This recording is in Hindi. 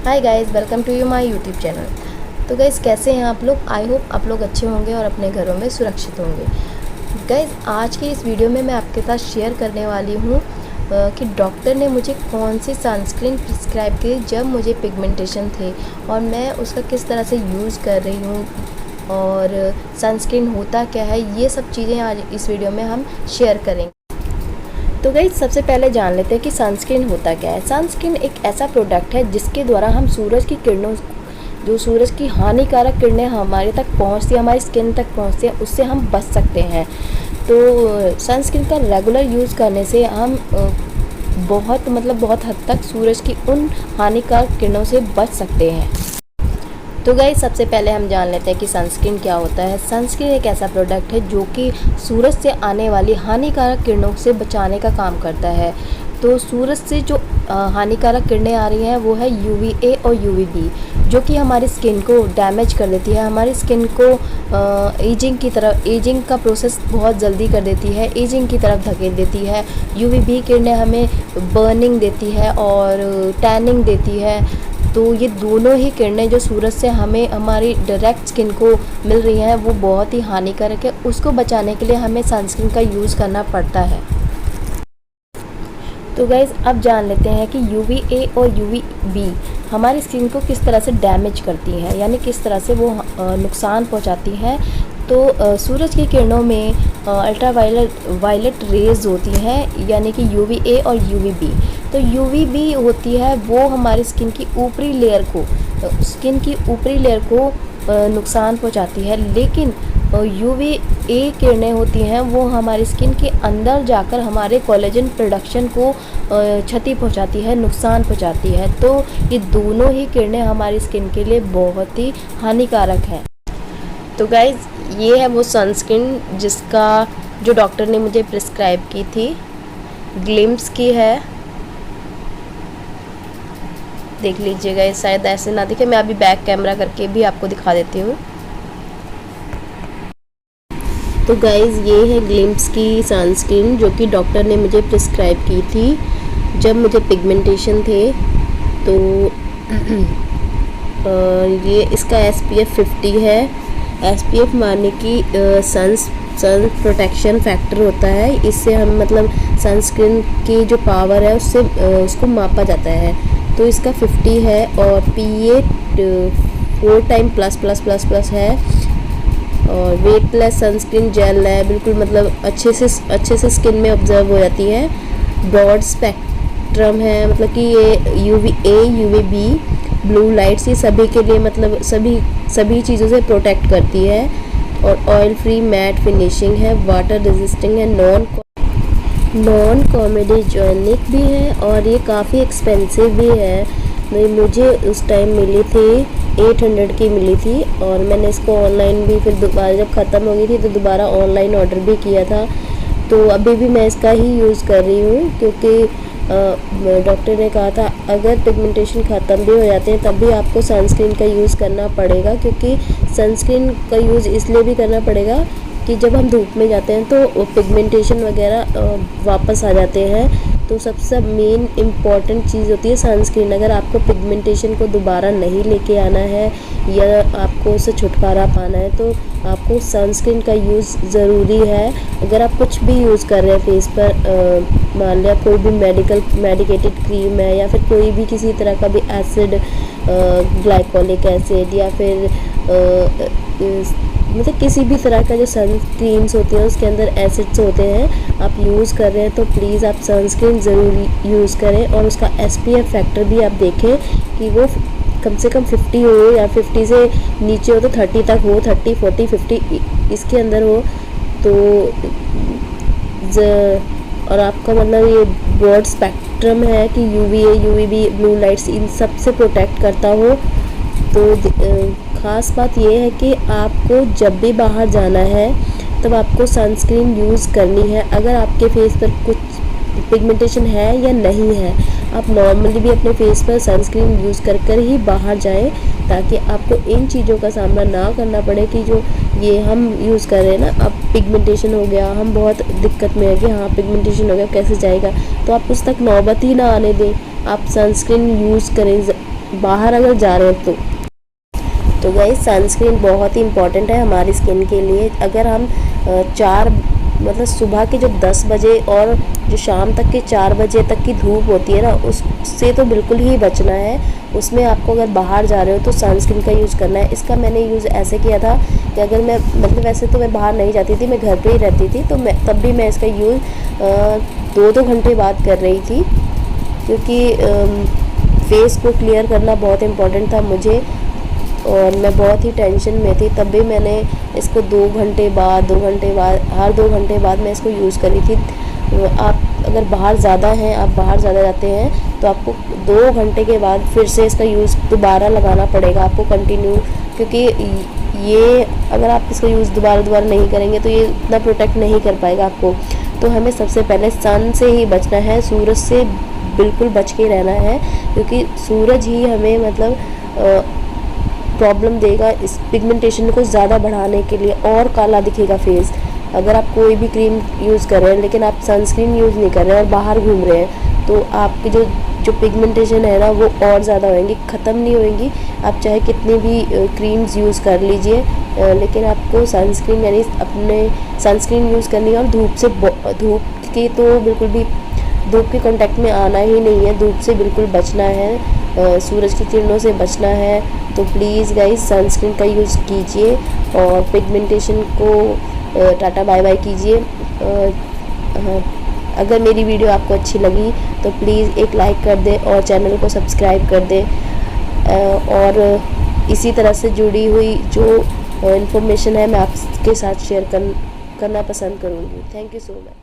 Hi guys, welcome to my YouTube channel. तो गाइस, कैसे हैं आप लोग? आई होप आप लोग अच्छे होंगे और अपने घरों में सुरक्षित होंगे। गाइस, आज की इस वीडियो में मैं आपके साथ शेयर करने वाली हूँ कि डॉक्टर ने मुझे कौन सी सनस्क्रीन प्रिस्क्राइब की जब मुझे पिगमेंटेशन थे और मैं उसका किस तरह से यूज़ कर रही हूँ और सनस्क्रीन होता क्या है, ये सब चीज़ें आज इस वीडियो में हम शेयर करेंगे। तो गाइस, सबसे पहले जान लेते हैं कि सनस्क्रीन होता क्या है। सनस्क्रीन एक ऐसा प्रोडक्ट है जिसके द्वारा हम सूरज की किरणों, जो सूरज की हानिकारक किरणें हमारे तक पहुंचती है, हमारी स्किन तक पहुंचती है, उससे हम बच सकते हैं। तो सनस्क्रीन का रेगुलर यूज़ करने से हम बहुत हद तक सूरज की उन हानिकारक किरणों से बच सकते हैं। तो गाइस, सबसे पहले हम जान लेते हैं कि सनस्क्रीन क्या होता है। सनस्क्रीन एक ऐसा प्रोडक्ट है जो कि सूरज से आने वाली हानिकारक किरणों से बचाने का काम करता है। तो सूरज से जो हानिकारक किरणें आ रही हैं वो है UVA और UVB, जो कि हमारी स्किन को डैमेज कर देती है, हमारी स्किन को एजिंग का प्रोसेस बहुत जल्दी कर देती है, एजिंग की तरफ धकेल देती है। UVB किरणें हमें बर्निंग देती है और टैनिंग देती है। तो ये दोनों ही किरणें जो सूरज से हमें हमारी डायरेक्ट स्किन को मिल रही हैं वो बहुत ही हानिकारक है। उसको बचाने के लिए हमें सनस्क्रीन का यूज़ करना पड़ता है। तो गाइज़, अब जान लेते हैं कि UVA और UVB हमारी स्किन को किस तरह से डैमेज करती हैं, यानी किस तरह से वो नुकसान पहुंचाती हैं। तो सूरज की किरणों में वायलेट रेज होती हैं, यानी कि UVA और UVB। तो UVB होती है वो हमारी स्किन की ऊपरी लेयर को नुकसान पहुंचाती है, लेकिन UVA किरणें होती हैं वो हमारी स्किन के अंदर जाकर हमारे कोलेजन प्रोडक्शन को क्षति पहुंचाती है, नुकसान पहुंचाती है। तो ये दोनों ही किरणें हमारी स्किन के लिए बहुत ही हानिकारक हैं। तो गाइज़, ये है वो सनस्क्रीन जो डॉक्टर ने मुझे प्रिस्क्राइब की थी। ग्लिम्स की है, देख लीजिएगा। शायद ऐसे ना दिखे, मैं अभी बैक कैमरा करके भी आपको दिखा देती हूँ। तो गाइज़, ये है ग्लिम्स की सनस्क्रीन जो कि डॉक्टर ने मुझे प्रिस्क्राइब की थी जब मुझे पिगमेंटेशन थे। तो ये इसका SPF 50 है। SPF माने कि सन प्रोटेक्शन फैक्टर होता है। इससे हम सनस्क्रीन की जो पावर है उसको मापा जाता है। तो इसका 50 है और PA 4 टाइम प्लस है और वेटलेस सनस्क्रीन जेल है। बिल्कुल अच्छे से स्किन में ऑब्जर्व हो जाती है। ब्रॉड स्पेक्ट्रम है, कि ये UVA UVB ब्लू लाइट्स ये सभी के लिए सभी चीज़ों से प्रोटेक्ट करती है। और ऑयल फ्री मैट फिनिशिंग है, वाटर रेजिस्टिंग है, नॉन कॉमेडीजेनिक भी है और ये काफ़ी एक्सपेंसिव भी है। मुझे उस टाइम मिली थी 800 की मिली थी और मैंने इसको ऑनलाइन भी फिर दोबारा जब ख़त्म हो गई थी तो दोबारा ऑनलाइन ऑर्डर भी किया था। तो अभी भी मैं इसका ही यूज़ कर रही हूँ, क्योंकि डॉक्टर ने कहा था अगर पिगमेंटेशन ख़त्म भी हो जाते हैं तब भी आपको सनस्क्रीन का यूज़ करना पड़ेगा। क्योंकि सनस्क्रीन का यूज़ इसलिए भी करना पड़ेगा कि जब हम धूप में जाते हैं तो पिगमेंटेशन वगैरह वापस आ जाते हैं। तो सबसे मेन इम्पॉर्टेंट चीज़ होती है सनस्क्रीन। अगर आपको पिगमेंटेशन को दोबारा नहीं लेके आना है या आपको उससे छुटकारा पाना है तो आपको सनस्क्रीन का यूज़ ज़रूरी है। अगर आप कुछ भी यूज़ कर रहे हैं फेस पर, मान लिया कोई भी मेडिकेटेड क्रीम है या फिर कोई भी किसी तरह का भी एसिड, ग्लाइकोलिक एसिड या फिर किसी भी तरह का जो सन क्रीम्स होती हैं उसके अंदर एसिड्स होते हैं, आप यूज़ कर रहे हैं तो प्लीज़ आप सनस्क्रीन ज़रूर यूज़ करें। और उसका SPF फैक्टर भी आप देखें कि वो कम से कम 50 हो या 50 से नीचे हो तो 30 तक हो, 30 40 50 इसके अंदर हो। तो और आपका ये ब्रॉड स्पेक्ट्रम है कि UVA UVB ब्लू लाइट्स इन सब से प्रोटेक्ट करता हो। तो ख़ास बात यह है कि आपको जब भी बाहर जाना है तब आपको सनस्क्रीन यूज़ करनी है। अगर आपके फेस पर कुछ पिगमेंटेशन है या नहीं है, आप नॉर्मली भी अपने फेस पर सनस्क्रीन यूज़ कर ही बाहर जाएं, ताकि आपको इन चीज़ों का सामना ना करना पड़े कि जो ये हम यूज़ कर रहे हैं ना, अब पिगमेंटेशन हो गया, हम बहुत दिक्कत में है कि हाँ पिगमेंटेशन हो गया कैसे जाएगा, तो आप उस तक नौबत ही ना आने दें। आप सनस्क्रीन यूज़ करें बाहर अगर जा रहे हैं तो गाइस सनस्क्रीन बहुत ही इम्पॉर्टेंट है हमारी स्किन के लिए। अगर हम 4 मतलब सुबह के जो 10 बजे और जो शाम तक के 4 बजे तक की धूप होती है ना, उससे तो बिल्कुल ही बचना है। उसमें आपको अगर बाहर जा रहे हो तो सनस्क्रीन का यूज़ करना है। इसका मैंने यूज़ ऐसे किया था कि अगर मैं मतलब वैसे तो मैं बाहर नहीं जाती थी, मैं घर पे ही रहती थी, तो मैं तब भी मैं इसका यूज़ 2-2 घंटे बाद कर रही थी, क्योंकि फेस को क्लियर करना बहुत इम्पोर्टेंट था मुझे और मैं बहुत ही टेंशन में थी। तब भी मैंने इसको 2 घंटे बाद हर 2 घंटे बाद मैं इसको यूज़ करी थी। आप अगर बाहर ज़्यादा हैं, आप बाहर ज़्यादा जाते हैं तो आपको 2 घंटे के बाद फिर से इसका यूज़ दोबारा लगाना पड़ेगा आपको कंटिन्यू, क्योंकि ये अगर आप इसका यूज़ दोबारा नहीं करेंगे तो ये इतना प्रोटेक्ट नहीं कर पाएगा आपको। तो हमें सबसे पहले सन से ही बचना है, सूरज से बिल्कुल बच के रहना है, क्योंकि सूरज ही हमें मतलब प्रॉब्लम देगा इस पिगमेंटेशन को ज़्यादा बढ़ाने के लिए, और काला दिखेगा फेस। अगर आप कोई भी क्रीम यूज़ कर रहे हैं लेकिन आप सनस्क्रीन यूज़ नहीं कर रहे हैं और बाहर घूम रहे हैं, तो आपकी जो पिगमेंटेशन है ना वो और ज़्यादा होएंगी, ख़त्म नहीं होएंगी। आप चाहे कितनी भी क्रीम्स यूज़ कर लीजिए, लेकिन आपको सनस्क्रीन यानी अपने सनस्क्रीन यूज़ करनी है। और धूप की तो बिल्कुल भी धूप के कांटेक्ट में आना ही नहीं है, धूप से बिल्कुल बचना है, सूरज की किरणों से बचना है। तो प्लीज़ गाइस सनस्क्रीन का यूज़ कीजिए और पिगमेंटेशन को टाटा बाय बाय कीजिए। अगर मेरी वीडियो आपको अच्छी लगी तो प्लीज़ एक लाइक कर दें और चैनल को सब्सक्राइब कर दें, और इसी तरह से जुड़ी हुई जो इन्फॉर्मेशन है मैं आपके साथ शेयर करना पसंद करूँगी। Thank you so much.